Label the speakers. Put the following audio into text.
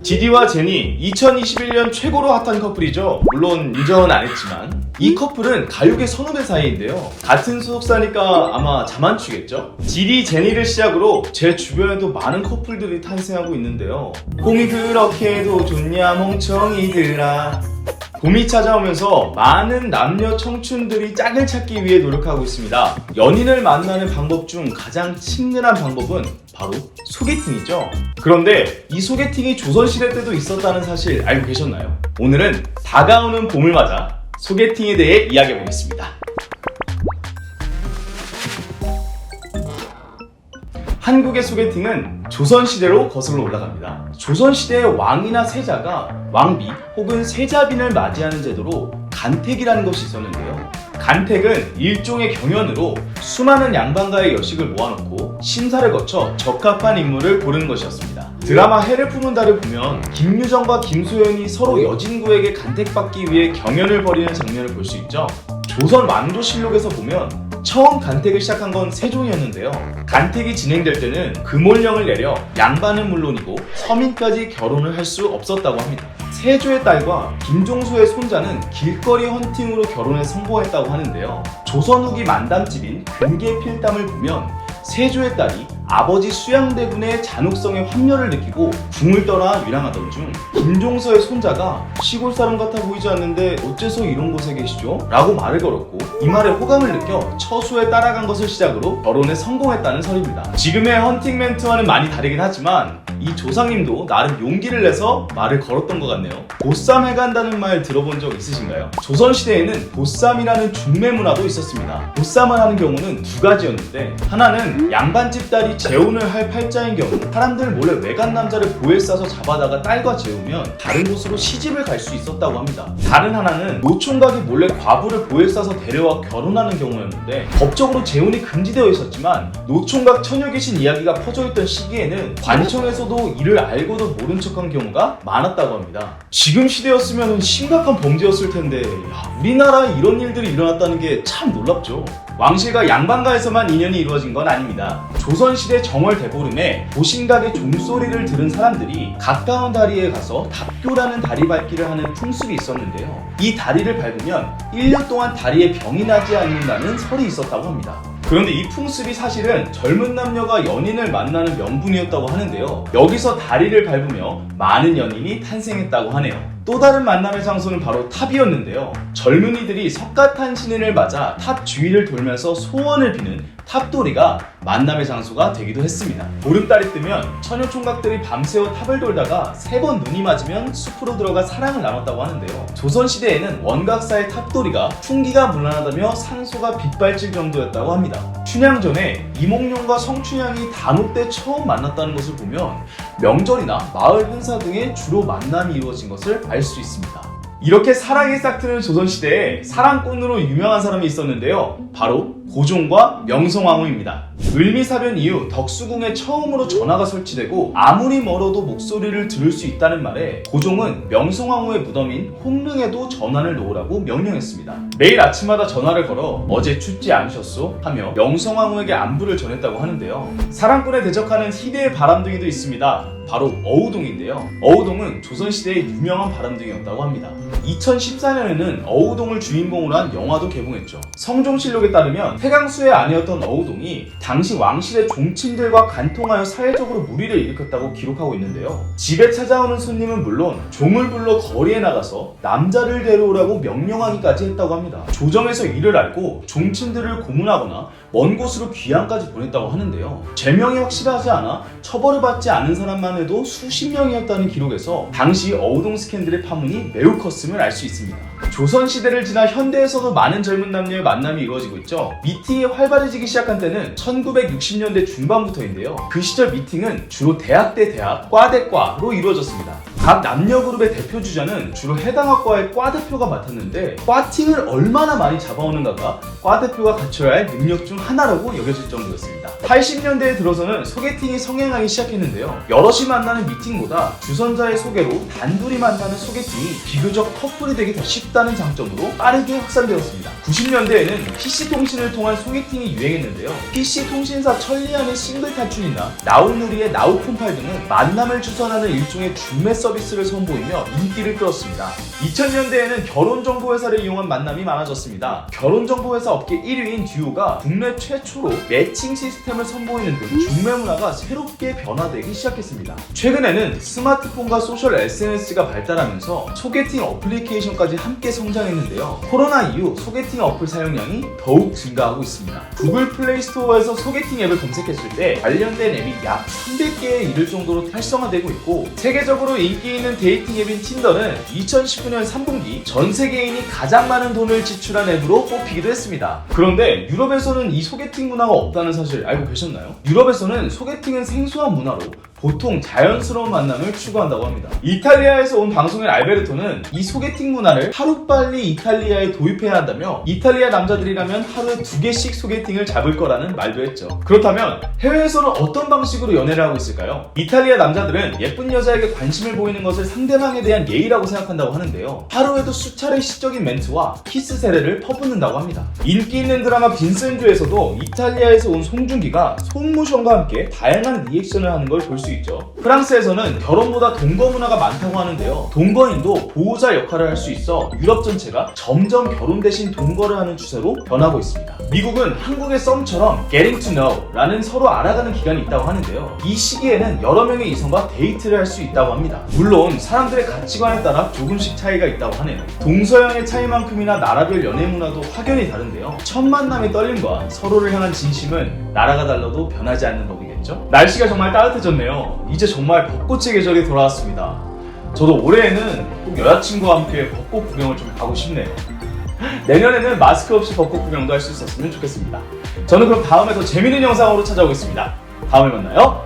Speaker 1: 지디와 제니 2021년 최고로 핫한 커플이죠. 물론 인정은 안 했지만 이 커플은 가요계 선후배 사이인데요. 같은 소속사니까 아마 자만추겠죠? 지디, 제니를 시작으로 제 주변에도 많은 커플들이 탄생하고 있는데요. 봄이 그렇게도 좋냐 멍청이들아. 봄이 찾아오면서 많은 남녀 청춘들이 짝을 찾기 위해 노력하고 있습니다. 연인을 만나는 방법 중 가장 친근한 방법은 바로 소개팅이죠. 그런데 이 소개팅이 조선시대 때도 있었다는 사실 알고 계셨나요? 오늘은 다가오는 봄을 맞아 소개팅에 대해 이야기해 보겠습니다. 한국의 소개팅은 조선시대로 거슬러 올라갑니다. 조선시대의 왕이나 세자가 왕비 혹은 세자빈을 맞이하는 제도로 간택이라는 것이 있었는데요. 간택은 일종의 경연으로 수많은 양반가의 여식을 모아놓고 심사를 거쳐 적합한 인물을 고르는 것이었습니다. 드라마 해를 품은 달을 보면 김유정과 김소연이 서로 여진구에게 간택받기 위해 경연을 벌이는 장면을 볼 수 있죠. 조선 왕조실록에서 보면 처음 간택을 시작한 건 세종이었는데요. 간택이 진행될 때는 금올령을 내려 양반은 물론이고 서민까지 결혼을 할 수 없었다고 합니다. 세조의 딸과 김종수의 손자는 길거리 헌팅으로 결혼에 성공했다고 하는데요. 조선 후기 만담집인 금계필담을 보면 세조의 딸이 아버지 수양대군의 잔혹성에 환멸을 느끼고 궁을 떠나 위랑하던 중 김종서의 손자가 시골 사람 같아 보이지 않는데 어째서 이런 곳에 계시죠? 라고 말을 걸었고 이 말에 호감을 느껴 처수에 따라간 것을 시작으로 결혼에 성공했다는 설입니다. 지금의 헌팅 멘트와는 많이 다르긴 하지만 이 조상님도 나름 용기를 내서 말을 걸었던 것 같네요. 보쌈 해간다는 말 들어본 적 있으신가요? 조선시대에는 보쌈이라는 중매 문화도 있었습니다. 보쌈을 하는 경우는 두 가지였는데 하나는 양반집 딸이 재혼을 할 팔자인 경우 사람들 몰래 외간 남자를 보에 싸서 잡아다가 딸과 재우면 다른 곳으로 시집을 갈 수 있었다고 합니다. 다른 하나는 노총각이 몰래 과부를 보에 싸서 데려와 결혼하는 경우였는데 법적으로 재혼이 금지되어 있었지만 노총각 처녀 계신 이야기가 퍼져있던 시기에는 관청에서도 이를 알고도 모른 척한 경우가 많았다고 합니다. 지금 시대였으면 심각한 범죄였을 텐데 우리나라에 이런 일들이 일어났다는 게 참 놀랍죠. 왕실과 양반가에서만 인연이 이루어진 건 아닙니다. 조선시대 정월 대보름에 도신각의 종소리를 들은 사람들이 가까운 다리에 가서 답교라는 다리 밟기를 하는 풍습이 있었는데요. 이 다리를 밟으면 1년 동안 다리에 병이 나지 않는다는 설이 있었다고 합니다. 그런데 이 풍습이 사실은 젊은 남녀가 연인을 만나는 명분이었다고 하는데요. 여기서 다리를 밟으며 많은 연인이 탄생했다고 하네요. 또 다른 만남의 장소는 바로 탑이었는데요. 젊은이들이 석가탄신일을 맞아 탑 주위를 돌면서 소원을 비는 탑돌이가 만남의 장소가 되기도 했습니다. 보름달이 뜨면 처녀 총각들이 밤새워 탑을 돌다가 3번 눈이 맞으면 숲으로 들어가 사랑을 나눴다고 하는데요. 조선시대에는 원각사의 탑돌이가 풍기가 무난하다며 산소가 빗발칠 정도였다고 합니다. 춘향전에 이몽룡과 성춘향이 단오 때 처음 만났다는 것을 보면 명절이나 마을 행사 등에 주로 만남이 이루어진 것을 알 수 있습니다. 이렇게 사랑이 싹트는 조선시대에 사랑꾼으로 유명한 사람이 있었는데요. 바로 고종과 명성황후입니다. 을미사변 이후 덕수궁에 처음으로 전화가 설치되고 아무리 멀어도 목소리를 들을 수 있다는 말에 고종은 명성황후의 무덤인 홍릉에도 전환을 놓으라고 명령했습니다. 매일 아침마다 전화를 걸어 어제 춥지 않으셨소? 하며 명성황후에게 안부를 전했다고 하는데요. 사랑꾼에 대적하는 희대의 바람둥이도 있습니다. 바로 어우동인데요. 어우동은 조선시대의 유명한 바람둥이였다고 합니다. 2014년에는 어우동을 주인공으로 한 영화도 개봉했죠. 성종실록에 따르면 태강수의 아내였던 어우동이 당시 왕실의 종친들과 간통하여 사회적으로 무리를 일으켰다고 기록하고 있는데요. 집에 찾아오는 손님은 물론 종을 불러 거리에 나가서 남자를 데려오라고 명령하기까지 했다고 합니다. 조정에서 이를 알고 종친들을 고문하거나 먼 곳으로 귀양까지 보냈다고 하는데요. 죄명이 확실하지 않아 처벌을 받지 않은 사람만 해도 수십 명이었다는 기록에서 당시 어우동 스캔들의 파문이 매우 컸음을 알 수 있습니다. 조선시대를 지나 현대에서도 많은 젊은 남녀의 만남이 이루어지고 있죠. 미팅이 활발해지기 시작한 때는 1960년대 중반부터인데요. 그 시절 미팅은 주로 대학 대 대학, 과 대 과로 이루어졌습니다. 각 남녀 그룹의 대표 주자는 주로 해당 학과의 과 대표가 맡았는데 과팅을 얼마나 많이 잡아오는가가 과 대표가 갖춰야 할 능력 중 하나라고 여겨질 정도였습니다. 80년대에 들어서는 소개팅이 성행하기 시작했는데요. 여럿이 만나는 미팅보다 주선자의 소개로 단둘이 만나는 소개팅이 비교적 커플이 되기 더 쉽다는 장점으로 빠르게 확산되었습니다. 90년대에는 PC통신을 통한 소개팅이 유행했는데요. PC통신사 천리안의 싱글 탈출이나 나우누리의 나우폰팔 등은 만남을 주선하는 일종의 중매 서비스를 선보이며 인기를 끌었습니다. 2000년대에는 결혼정보회사를 이용한 만남이 많아졌습니다. 결혼정보회사 업계 1위인 듀오가 국내 최초로 매칭 시스템을 선보이는 등 중매 문화가 새롭게 변화되기 시작했습니다. 최근에는 스마트폰과 소셜 SNS가 발달하면서 소개팅 어플리케이션까지 함께 성장했는데요. 코로나 이후 소개팅 어플 사용량이 더욱 증가하고 있습니다. 구글 플레이 스토어에서 소개팅 앱을 검색했을 때 관련된 앱이 약 300개에 이를 정도로 활성화되고 있고, 세계적으로 인기 있는 데이팅 앱인 틴더는 2019년 3분기 전 세계인이 가장 많은 돈을 지출한 앱으로 뽑히기도 했습니다. 그런데 유럽에서는 이 소개팅 문화가 없다는 사실 알고 계셨나요? 유럽에서는 소개팅은 생소한 문화로 보통 자연스러운 만남을 추구한다고 합니다. 이탈리아에서 온 방송인 알베르토는 이 소개팅 문화를 하루빨리 이탈리아에 도입해야 한다며 이탈리아 남자들이라면 하루에 2개씩 소개팅을 잡을 거라는 말도 했죠. 그렇다면 해외에서는 어떤 방식으로 연애를 하고 있을까요? 이탈리아 남자들은 예쁜 여자에게 관심을 보이는 것을 상대방에 대한 예의라고 생각한다고 하는데요. 하루에도 수차례 시적인 멘트와 키스 세례를 퍼붓는다고 합니다. 인기 있는 드라마 빈센조에서도 이탈리아에서 온 송중기가 손모션과 함께 다양한 리액션을 하는 걸 볼 수 있죠. 프랑스에서는 결혼보다 동거 문화가 많다고 하는데요. 동거인도 보호자 역할을 할 수 있어 유럽 전체가 점점 결혼 대신 동거를 하는 추세로 변하고 있습니다. 미국은 한국의 썸처럼 getting to know 라는 서로 알아가는 기간이 있다고 하는데요. 이 시기에는 여러 명의 이성과 데이트를 할 수 있다고 합니다. 물론 사람들의 가치관에 따라 조금씩 차이가 있다고 하네요. 동서양의 차이만큼이나 나라별 연애 문화도 확연히 다른데요. 첫 만남의 떨림과 서로를 향한 진심은 나라가 달라도 변하지 않는 법이겠죠? 날씨가 정말 따뜻해졌네요. 이제 정말 벚꽃의 계절이 돌아왔습니다. 저도 올해에는 꼭 여자친구와 함께 벚꽃 구경을 좀 가고 싶네요. 내년에는 마스크 없이 벚꽃 구경도 할 수 있었으면 좋겠습니다. 저는 그럼 다음에 더 재밌는 영상으로 찾아오겠습니다. 다음에 만나요.